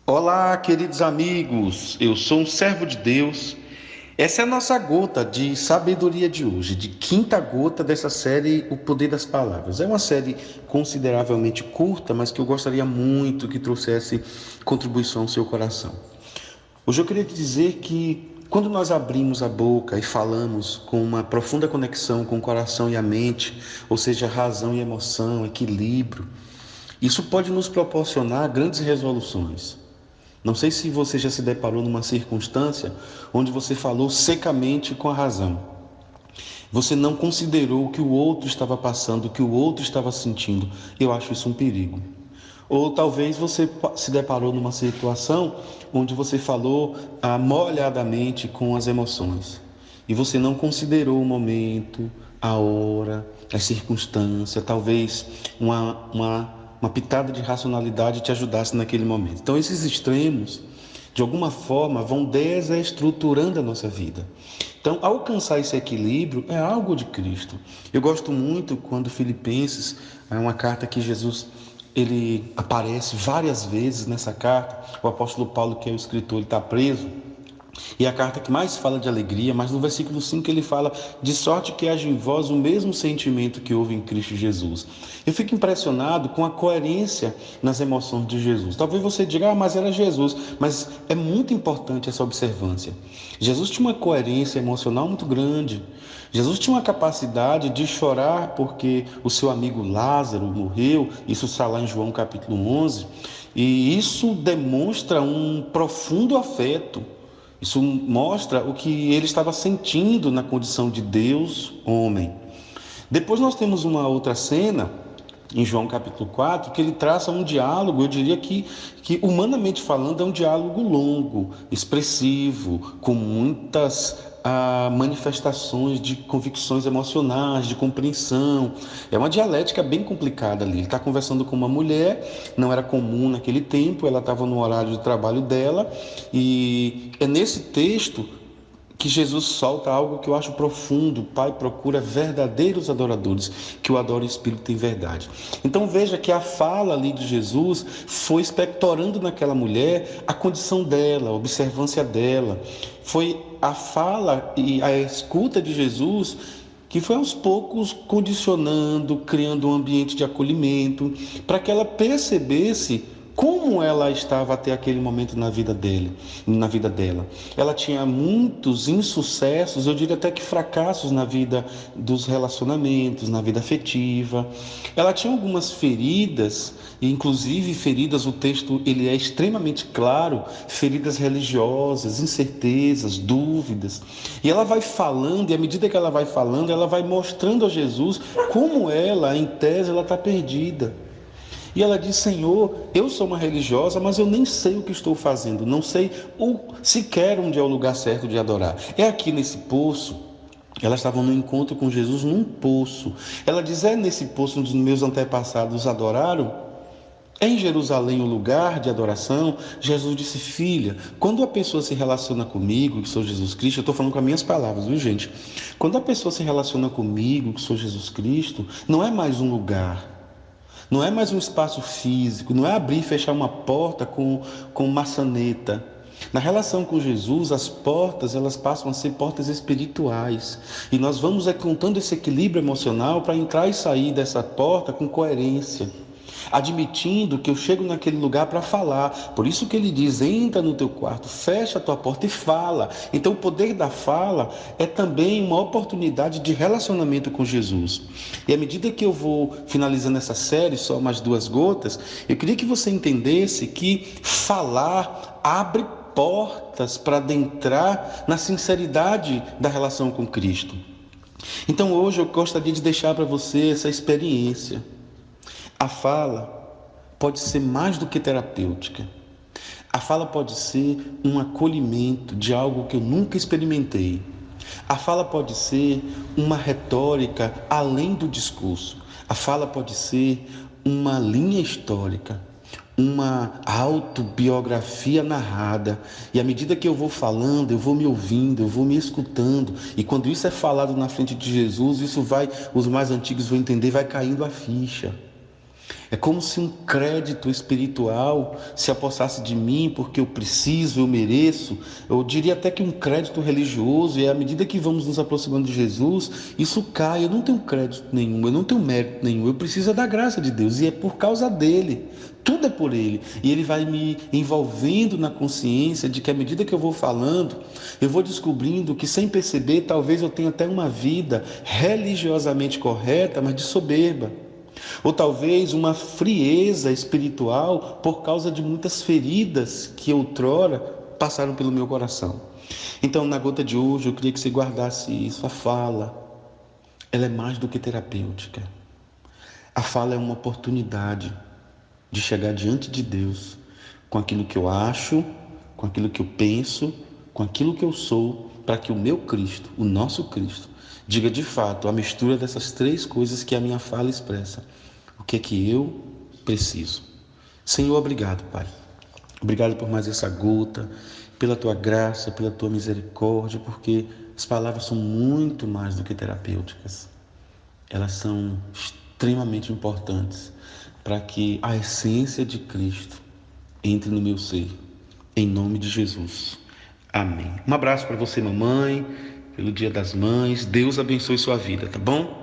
Olá, queridos amigos, eu sou um servo de Deus. Essa é a nossa gota de sabedoria de hoje, de quinta gota dessa série O Poder das Palavras. É uma série consideravelmente curta, mas que eu gostaria muito que trouxesse contribuição ao seu coração. Hoje eu queria te dizer que quando nós abrimos a boca e falamos com uma profunda conexão com o coração e a mente, ou seja, razão e emoção, equilíbrio, isso pode nos proporcionar grandes resoluções. Não sei se você já se deparou numa circunstância onde você falou secamente com a razão. Você não considerou o que o outro estava passando, o que o outro estava sentindo. Eu acho isso um perigo. Ou talvez você se deparou numa situação onde você falou molhadamente com as emoções. E você não considerou o momento, a hora, a circunstância, talvez uma pitada de racionalidade te ajudasse naquele momento. Então, esses extremos, de alguma forma, vão desestruturando a nossa vida. Então, alcançar esse equilíbrio é algo de Cristo. Eu gosto muito quando Filipenses, é uma carta que Jesus ele aparece várias vezes nessa carta. O apóstolo Paulo, que é o escritor, ele está preso. E a carta que mais fala de alegria, mas no versículo 5 ele fala: de sorte que haja em vós o mesmo sentimento que houve em Cristo Jesus. Eu fico impressionado com a coerência nas emoções de Jesus. Talvez você diga, mas era Jesus. Mas é muito importante essa observância. Jesus tinha uma coerência emocional muito grande. Jesus tinha uma capacidade de chorar porque o seu amigo Lázaro morreu. Isso está lá em João capítulo 11. E isso demonstra um profundo afeto. Isso mostra o que ele estava sentindo na condição de Deus, homem. Depois nós temos uma outra cena, em João capítulo 4, que ele traça um diálogo, eu diria que humanamente falando, é um diálogo longo, expressivo, com muitas manifestações de convicções emocionais, de compreensão. É uma dialética bem complicada ali. Ele está conversando com uma mulher, não era comum naquele tempo, ela estava no horário de trabalho dela, e é nesse texto que Jesus solta algo que eu acho profundo. O Pai procura verdadeiros adoradores, que o adorem em espírito e em verdade. Então veja que a fala ali de Jesus foi expectorando naquela mulher a condição dela, a observância dela. Foi a fala e a escuta de Jesus que foi aos poucos condicionando, criando um ambiente de acolhimento, para que ela percebesse como ela estava até aquele momento na vida dela. Ela tinha muitos insucessos, eu diria até que fracassos na vida dos relacionamentos, na vida afetiva. Ela tinha algumas feridas, e inclusive feridas, o texto ele é extremamente claro, feridas religiosas, incertezas, dúvidas. E ela vai falando, e à medida que ela vai falando, ela vai mostrando a Jesus como ela, em tese, ela está perdida. E ela diz: Senhor, eu sou uma religiosa, mas eu nem sei o que estou fazendo, não sei sequer onde é o lugar certo de adorar. É aqui nesse poço. Elas estavam no encontro com Jesus num poço. Ela diz: é nesse poço onde os meus antepassados adoraram? É em Jerusalém o lugar de adoração? Jesus disse: filha, quando a pessoa se relaciona comigo, que sou Jesus Cristo, eu estou falando com as minhas palavras, viu gente? Quando a pessoa se relaciona comigo, que sou Jesus Cristo, não é mais um lugar, não é mais um espaço físico, não é abrir e fechar uma porta com maçaneta. Na relação com Jesus, as portas elas passam a ser portas espirituais. E nós vamos encontrando esse equilíbrio emocional para entrar e sair dessa porta com coerência, admitindo que eu chego naquele lugar para falar. Por isso que ele diz: entra no teu quarto, fecha a tua porta e fala. Então o poder da fala é também uma oportunidade de relacionamento com Jesus. E à medida que eu vou finalizando essa série, só mais duas gotas, eu queria que você entendesse que falar abre portas para adentrar na sinceridade da relação com Cristo. Então hoje eu gostaria de deixar para você essa experiência. A fala pode ser mais do que terapêutica. A fala pode ser um acolhimento de algo que eu nunca experimentei. A fala pode ser uma retórica além do discurso. A fala pode ser uma linha histórica, uma autobiografia narrada. E à medida que eu vou falando, eu vou me ouvindo, eu vou me escutando. E quando isso é falado na frente de Jesus, isso vai, os mais antigos vão entender, vai caindo a ficha. É como se um crédito espiritual se apossasse de mim porque eu preciso, eu mereço. Eu diria até que um crédito religioso, e à medida que vamos nos aproximando de Jesus, isso cai. Eu não tenho crédito nenhum, eu não tenho mérito nenhum. Eu preciso da graça de Deus e é por causa dele. Tudo é por ele. E ele vai me envolvendo na consciência de que à medida que eu vou falando, eu vou descobrindo que sem perceber, talvez eu tenha até uma vida religiosamente correta, mas de soberba. Ou talvez uma frieza espiritual por causa de muitas feridas que outrora passaram pelo meu coração. Então, na gota de hoje, eu queria que você guardasse isso. A fala, ela é mais do que terapêutica. A fala é uma oportunidade de chegar diante de Deus com aquilo que eu acho, com aquilo que eu penso, com aquilo que eu sou, para que o meu Cristo, o nosso Cristo, diga de fato a mistura dessas três coisas que a minha fala expressa. O que é que eu preciso? Senhor, obrigado, Pai. Obrigado por mais essa gota, pela tua graça, pela tua misericórdia, porque as palavras são muito mais do que terapêuticas. Elas são extremamente importantes para que a essência de Cristo entre no meu ser. Em nome de Jesus. Amém. Um abraço para você, mamãe, pelo Dia das Mães. Deus abençoe sua vida, tá bom?